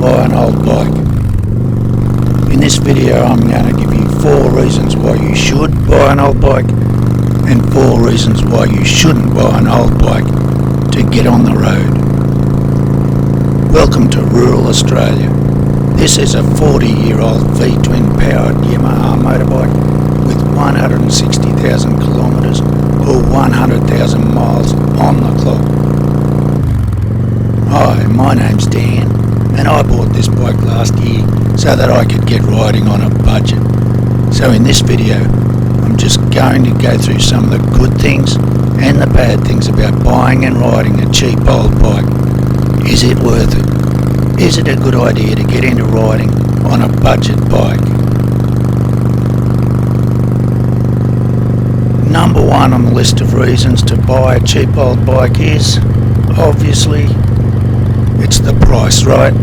buy an old bike. In this video I'm going to give you 4 reasons why you should buy an old bike and 4 reasons why you shouldn't buy an old bike to get on the road. Welcome to rural Australia. This is a 40-year-old V-twin powered Yamaha motorbike with 160,000 kilometres or 100,000 miles on the clock. Hi, my name's Dan and I bought this bike last year so that I could get riding on a budget. So in this video I'm just going to go through some of the good things and the bad things about buying and riding a cheap old bike. Is it worth it? Is it a good idea to get into riding on a budget bike? Number 1 on the list of reasons to buy a cheap old bike is, obviously, it's the price, right?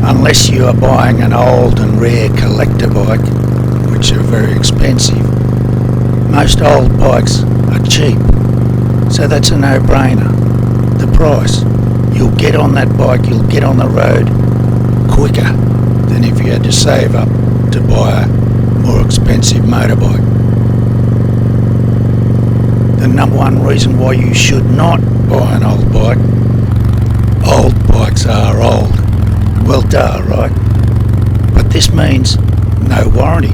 Unless you are buying an old and rare collector bike, which are very expensive, most old bikes are cheap. So that's a no-brainer. The price. You'll get on that bike, you'll get on the road quicker than if you had to save up to buy a more expensive motorbike. The number 1 reason why you should not buy an old bike. Old bikes are old. Well, duh, right? But this means no warranty.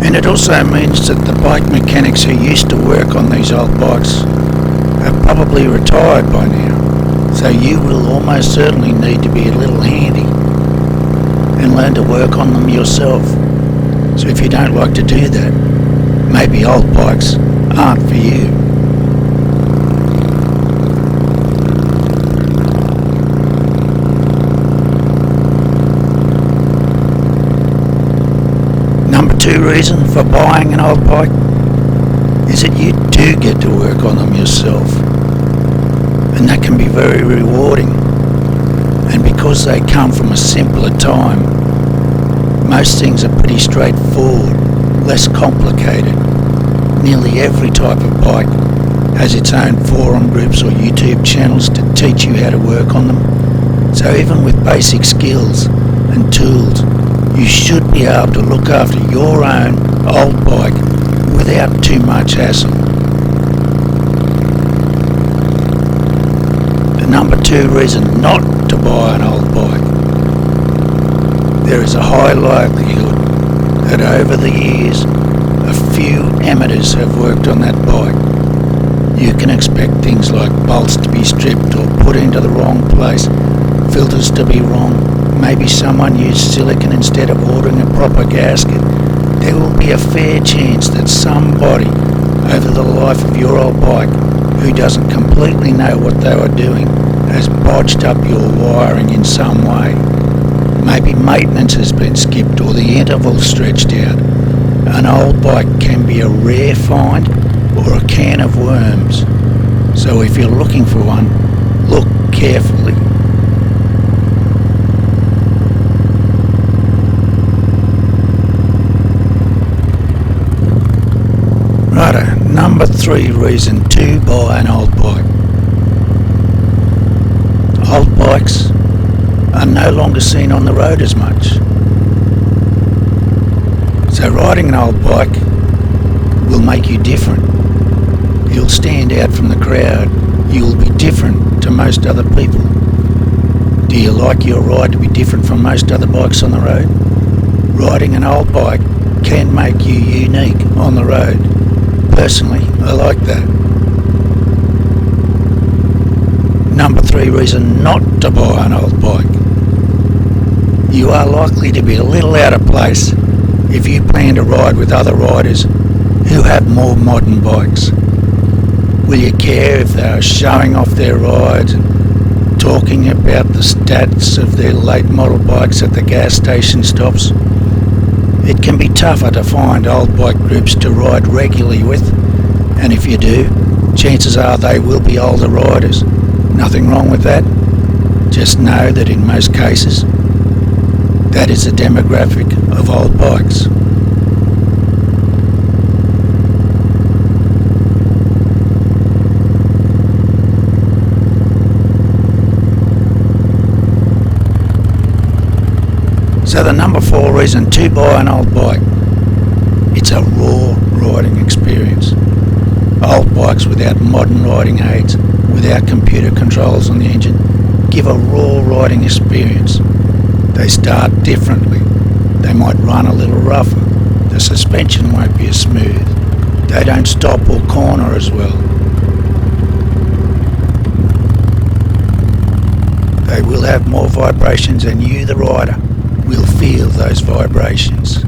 And it also means that the bike mechanics who used to work on these old bikes have probably retired by now. So you will almost certainly need to be a little handy and learn to work on them yourself. So if you don't like to do that, maybe old bikes aren't for you. Number 2 reason for buying an old bike is that you do get to work on them yourself, and that can be very rewarding. And because they come from a simpler time, most things are pretty straightforward, less complicated. Nearly every type of bike has its own forum groups or YouTube channels to teach you how to work on them. So even with basic skills and tools, you should be able to look after your own old bike without too much hassle. The number 2 reason not to buy an old bike. There is a high likelihood that over the years a few amateurs have worked on that bike. You can expect things like bolts to be stripped or put into the wrong place, filters to be wrong, maybe someone used silicone instead of ordering a proper gasket. There will be a fair chance that somebody over the life of your old bike who doesn't completely know what they were doing has bodged up your wiring in some way. Maybe maintenance has been skipped or the interval stretched out. An old bike can be a rare find or a can of worms. So if you're looking for one, look carefully. Righto, number 3 reason to buy an old bike. Old bikes are no longer seen on the road as much. So riding an old bike will make you different. You'll stand out from the crowd. You'll be different to most other people. Do you like your ride to be different from most other bikes on the road? Riding an old bike can make you unique on the road. Personally, I like that. Number 3 reason not to buy an old bike. You are likely to be a little out of place if you plan to ride with other riders who have more modern bikes. Will you care if they are showing off their rides and talking about the stats of their late model bikes at the gas station stops. It can be tougher to find old bike groups to ride regularly with, and if you do, chances are they will be older riders. Nothing wrong with that. Just know that in most cases, that is the demographic of old bikes. So the number 4 reason to buy an old bike, it's a raw riding experience. Old bikes without modern riding aids, without computer controls on the engine, give a raw riding experience. They start differently. They might run a little rougher. The suspension won't be as smooth. They don't stop or corner as well. They will have more vibrations, and you, the rider, will feel those vibrations.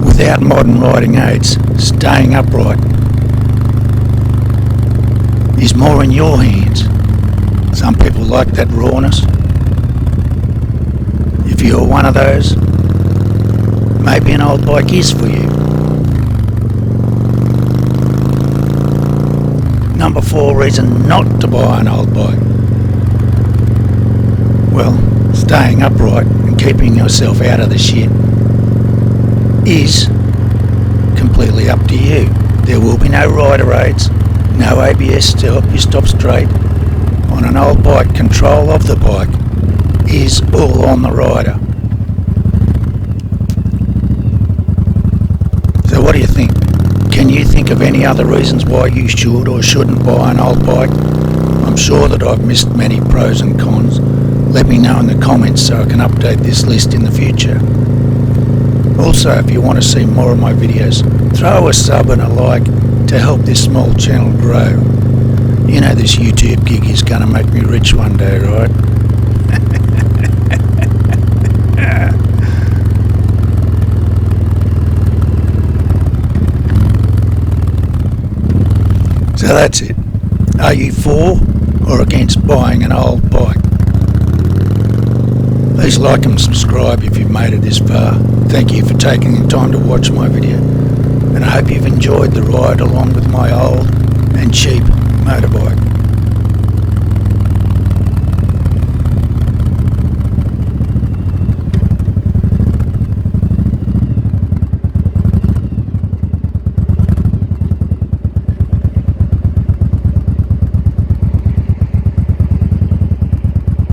Without modern riding aids, staying upright is more in your hands. Some people like that rawness. If you're one of those, maybe an old bike is for you. Number 4 reason not to buy an old bike. Well, staying upright and keeping yourself out of the shit is completely up to you. There will be no rider aids, no ABS to help you stop straight. On an old bike, control of the bike is all on the rider. So what do you think? Can you think of any other reasons why you should or shouldn't buy an old bike? I'm sure that I've missed many pros and cons. Let me know in the comments so I can update this list in the future. Also, if you want to see more of my videos, throw a sub and a like to help this small channel grow. You know this YouTube gig is going to make me rich one day, right? So that's it. Are you for or against buying an old bike? Please like and subscribe if you've made it this far. Thank you for taking the time to watch my video, and I hope you've enjoyed the ride along with my old and cheap motorbike.